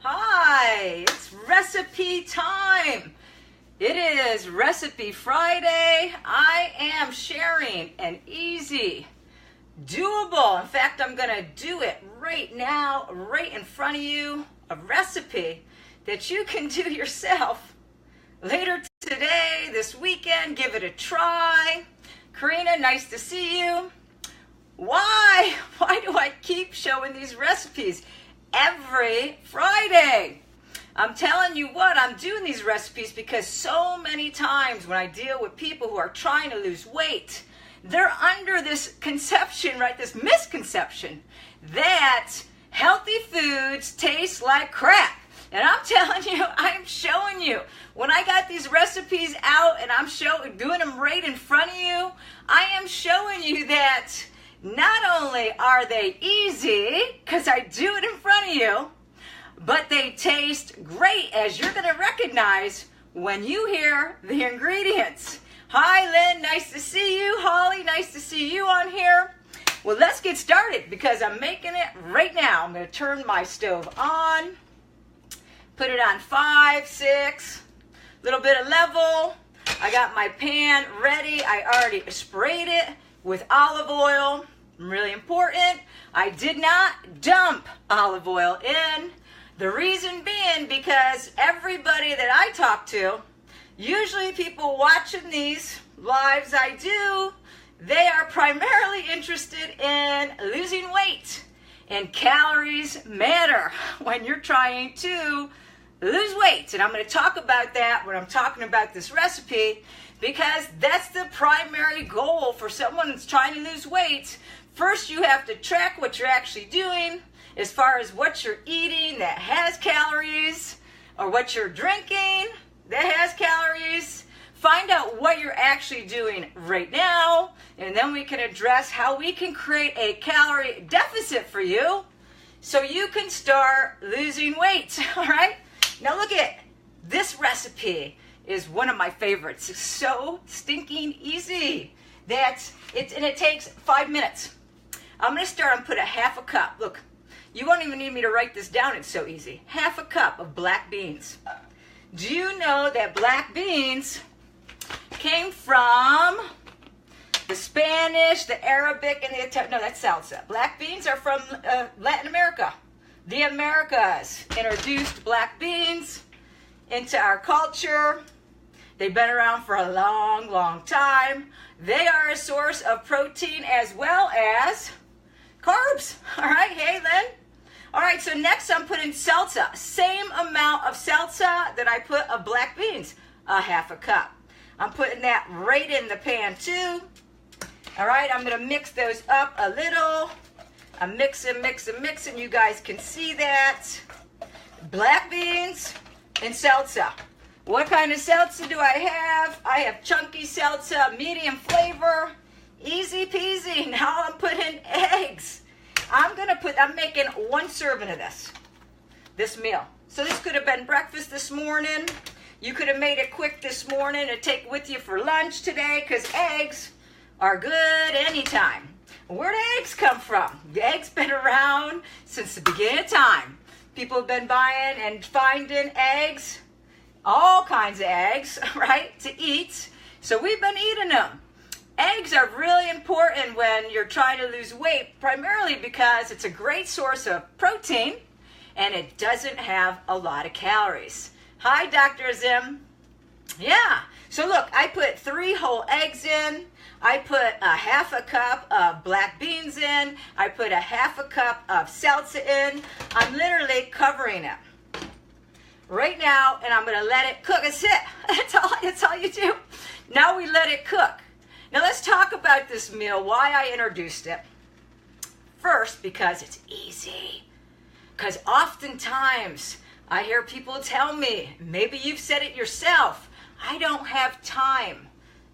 Hi, it's recipe time. It is Recipe Friday. I am sharing an easy, doable, in fact, I'm going to do it right now, right in front of you, a recipe that you can do yourself later today, this weekend. Give it a try. Karina, nice to see you. Why do I keep showing these recipes every Friday? I'm telling you what, I'm doing these recipes because so many times when I deal with people who are trying to lose weight, they're under this conception, right, this misconception that healthy foods taste like crap. And I'm telling you, I'm showing you, when I got these recipes out and I'm doing them right in front of you, I am showing you that not only are they easy, because I do it in front of you, but they taste great, as you're going to recognize when you hear the ingredients. Hi, Lynn, nice to see you. Holly, nice to see you on here. Well, let's get started because I'm making it right now. I'm going to turn my stove on, put it on 5, 6, little bit of level. I got my pan ready. I already sprayed it with olive oil. Really important. I did not dump olive oil in. The reason being because everybody that I talk to, usually people watching these lives I do, they are primarily interested in losing weight. And calories matter when you're trying to lose weight. And I'm going to talk about that when I'm talking about this recipe, because that's the primary goal for someone that's trying to lose weight. First, you have to track what you're actually doing as far as what you're eating that has calories, or what you're drinking that has calories. Find out what you're actually doing right now, and then we can address how we can create a calorie deficit for you so you can start losing weight. All right? Now look at this recipe. Is one of my favorites. It's so stinking easy that it takes 5 minutes. I'm going to start and put a half a cup. Look, you won't even need me to write this down. It's so easy. Half a cup of black beans. Do you know that black beans came from the Spanish, the Arabic, and the Italian? No, that's salsa. Black beans are from Latin America. The Americas introduced black beans into our culture. They've been around for a long, long time. They are a source of protein as well as carbs. All right, hey, Lynn. All right, so next I'm putting salsa. Same amount of salsa that I put of black beans, a half a cup. I'm putting that right in the pan too. All right, I'm going to mix those up a little. I'm mixing. You guys can see that. Black beans and salsa. What kind of salsa do I have? I have chunky salsa, medium flavor, easy peasy. Now I'm putting eggs. I'm making 1 serving of this meal. So this could have been breakfast this morning. You could have made it quick this morning to take with you for lunch today, because eggs are good anytime. Where do eggs come from? The eggs been around since the beginning of time. People have been buying and finding eggs, all kinds of eggs, right, to eat. So we've been eating them. Eggs are really important when you're trying to lose weight, primarily because it's a great source of protein and it doesn't have a lot of calories. Hi, Dr. Zim. Yeah, so look, I put 3 whole eggs in. I put a half a cup of black beans in. I put a half a cup of salsa in. I'm literally covering it right now, and I'm going to let it cook. That's it. That's all you do. Now we let it cook. Now let's talk about this meal, why I introduced it. First, because it's easy. Because oftentimes I hear people tell me, maybe you've said it yourself, I don't have time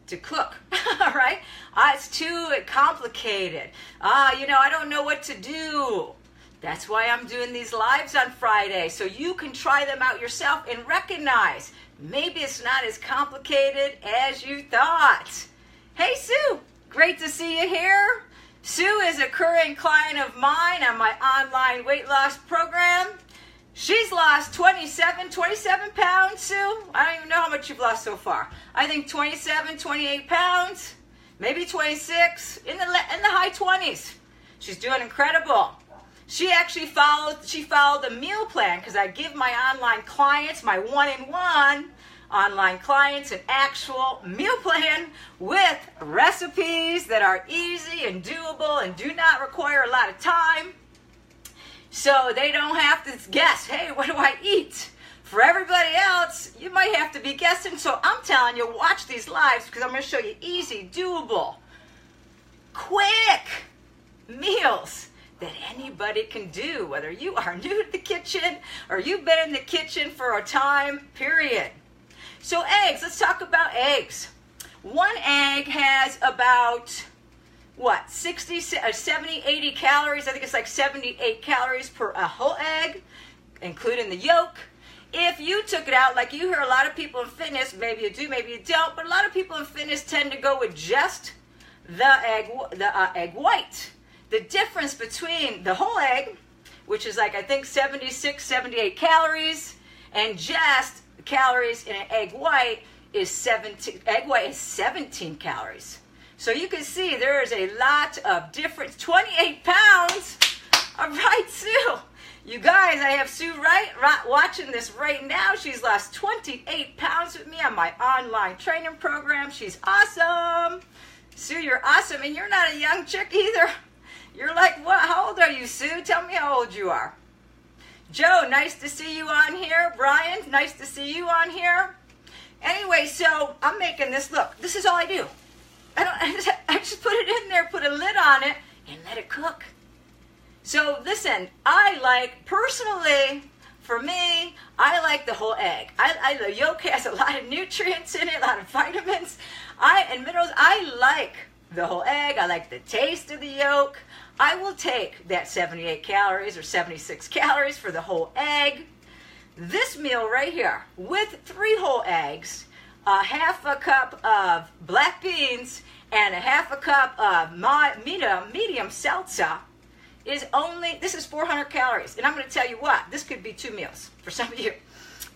to cook, all right? It's too complicated. I don't know what to do. That's why I'm doing these lives on Friday, so you can try them out yourself and recognize maybe it's not as complicated as you thought. Hey, Sue, great to see you here. Sue is a current client of mine on my online weight loss program. She's lost 27 pounds, Sue. I don't even know how much you've lost so far. I think 27, 28 pounds, maybe 26, in the high 20s. She's doing incredible. She actually followed the meal plan, because I give my online clients, my one-on-one online clients, an actual meal plan with recipes that are easy and doable and do not require a lot of time. So they don't have to guess, hey, what do I eat? For everybody else, you might have to be guessing. So I'm telling you, watch these lives, because I'm going to show you easy, doable, quick meals that anybody can do, whether you are new to the kitchen or you've been in the kitchen for a time, period. So eggs, let's talk about eggs. One egg has about, 70, 80 calories. I think it's like 78 calories per a whole egg, including the yolk. If you took it out, like you hear a lot of people in fitness, maybe you do, maybe you don't, but a lot of people in fitness tend to go with just the egg white. The difference between the whole egg, which is like I think 76, 78 calories, and just calories in an egg white is 17. Egg white is 17 calories. So you can see there is a lot of difference. 28 pounds. All right, Sue. You guys, I have Sue right watching this right now. She's lost 28 pounds with me on my online training program. She's awesome. Sue, you're awesome, and you're not a young chick either. You're like, what? How old are you, Sue? Tell me how old you are. Joe, nice to see you on here. Brian, nice to see you on here. Anyway, so I'm making this. Look, this is all I do. I just put it in there, put a lid on it, and let it cook. So listen, personally, for me, I like the whole egg. The yolk has a lot of nutrients in it, a lot of vitamins and minerals. I like the whole egg. I like the taste of the yolk. I will take that 78 calories or 76 calories for the whole egg. This meal right here with 3 whole eggs, half a cup of black beans, and a half a cup of medium salsa this is 400 calories. And I'm going to tell you what, this could be 2 meals for some of you,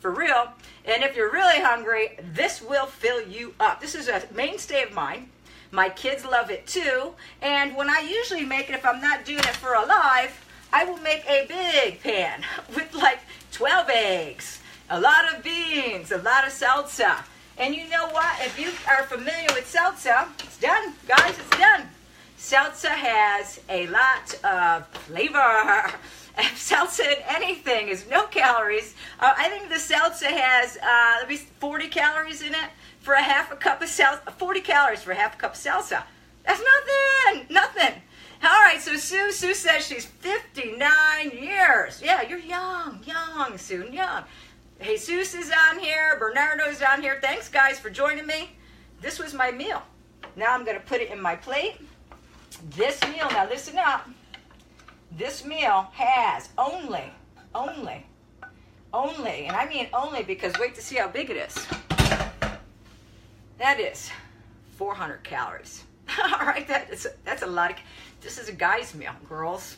for real. And if you're really hungry, this will fill you up. This is a mainstay of mine. My kids love it too. And when I usually make it, if I'm not doing it for a live, I will make a big pan with like 12 eggs, a lot of beans, a lot of salsa. And you know what? If you are familiar with salsa, it's done, guys, it's done. Salsa has a lot of flavor. Salsa in anything is no calories. I think the salsa has at least 40 calories in it for a half a cup of salsa. 40 calories for a half a cup of salsa. That's nothing. All right, so Sue says she's 59 years. Yeah, you're young, Sue, young. Jesus is on here. Bernardo's on here. Thanks, guys, for joining me. This was my meal. Now I'm going to put it in my plate. This meal, now listen up. This meal has only, and I mean only because wait to see how big it is. That is 400 calories. All right, that's a lot. This is a guy's meal, girls.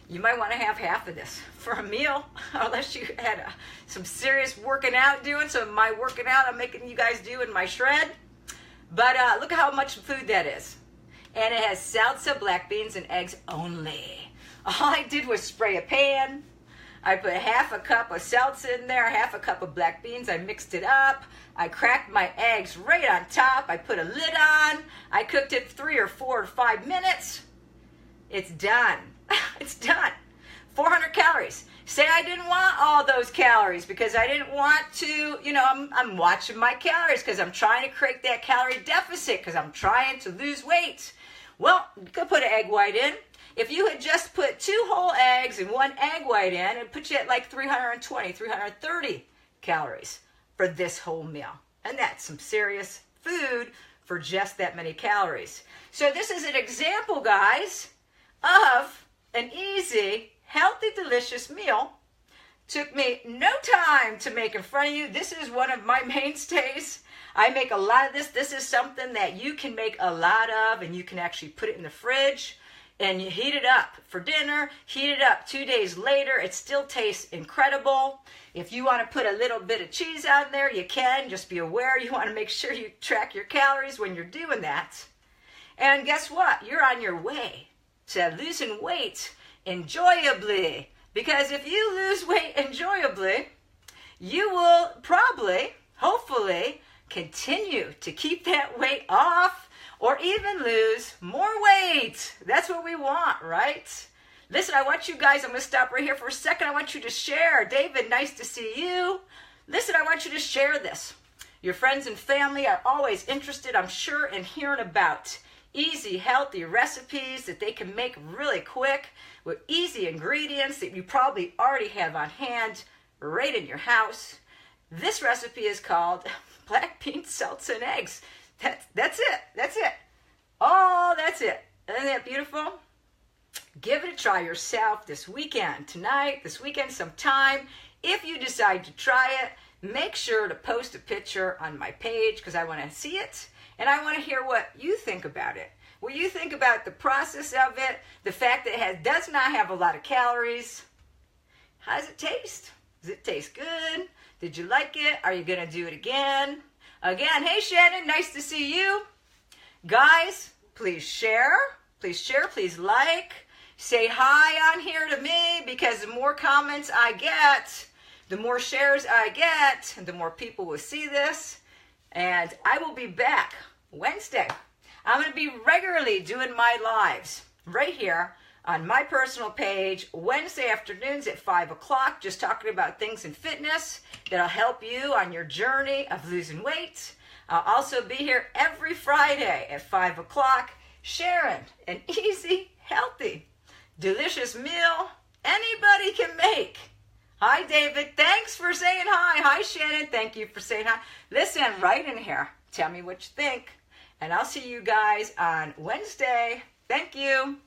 You might want to have half of this for a meal, unless you had some serious working out doing. So my working out I'm making you guys do in my shred. But look at how much food that is. And it has salsa, black beans, and eggs only. All I did was spray a pan. I put half a cup of salsa in there, half a cup of black beans. I mixed it up. I cracked my eggs right on top. I put a lid on. I cooked it 3 or 4 or 5 minutes. It's done. It's done. 400 calories. Say I didn't want all those calories because I didn't want to, I'm watching my calories because I'm trying to create that calorie deficit because I'm trying to lose weight. Well, you could put an egg white in. If you had just put 2 whole eggs and 1 egg white in, it'd put you at like 320, 330 calories for this whole meal. And that's some serious food for just that many calories. So this is an example, guys, of an easy, healthy, delicious meal. Took me no time to make in front of you. This is one of my mainstays. I make a lot of this. This is something that you can make a lot of, and you can actually put it in the fridge. and you heat it up for dinner, heat it up 2 days later, it still tastes incredible. If you want to put a little bit of cheese on there, you can. Just be aware, you want to make sure you track your calories when you're doing that. And guess what? You're on your way to losing weight enjoyably. Because if you lose weight enjoyably, you will probably, hopefully, continue to keep that weight off or even lose more weight. That's what we want, right? Listen, I want you guys, I'm going to stop right here for a second. I want you to share. David, nice to see you. Listen, I want you to share this. Your friends and family are always interested, I'm sure, in hearing about easy, healthy recipes that they can make really quick with easy ingredients that you probably already have on hand right in your house. This recipe is called black bean salsa and eggs. That's it. That's it. Oh, that's it. Isn't that beautiful? Give it a try yourself this weekend, tonight, this weekend, sometime. If you decide to try it, make sure to post a picture on my page because I want to see it and I want to hear what you think about it. What you think about the process of it, the fact that it does not have a lot of calories. How does it taste? Does it taste good? Did you like it? Are you going to do it again? Again, hey Shannon, nice to see you. Guys, please share. Please share, please like. Say hi on here to me because the more comments I get, the more shares I get, and the more people will see this. And I will be back Wednesday. I'm going to be regularly doing my lives right here on my personal page Wednesday afternoons at 5 o'clock, just talking about things in fitness that'll help you on your journey of losing weight. I'll also be here every Friday at 5 o'clock, sharing an easy, healthy, delicious meal anybody can make. Hi, David. Thanks for saying hi. Hi, Shannon. Thank you for saying hi. Listen, right in here. Tell me what you think. And I'll see you guys on Wednesday. Thank you.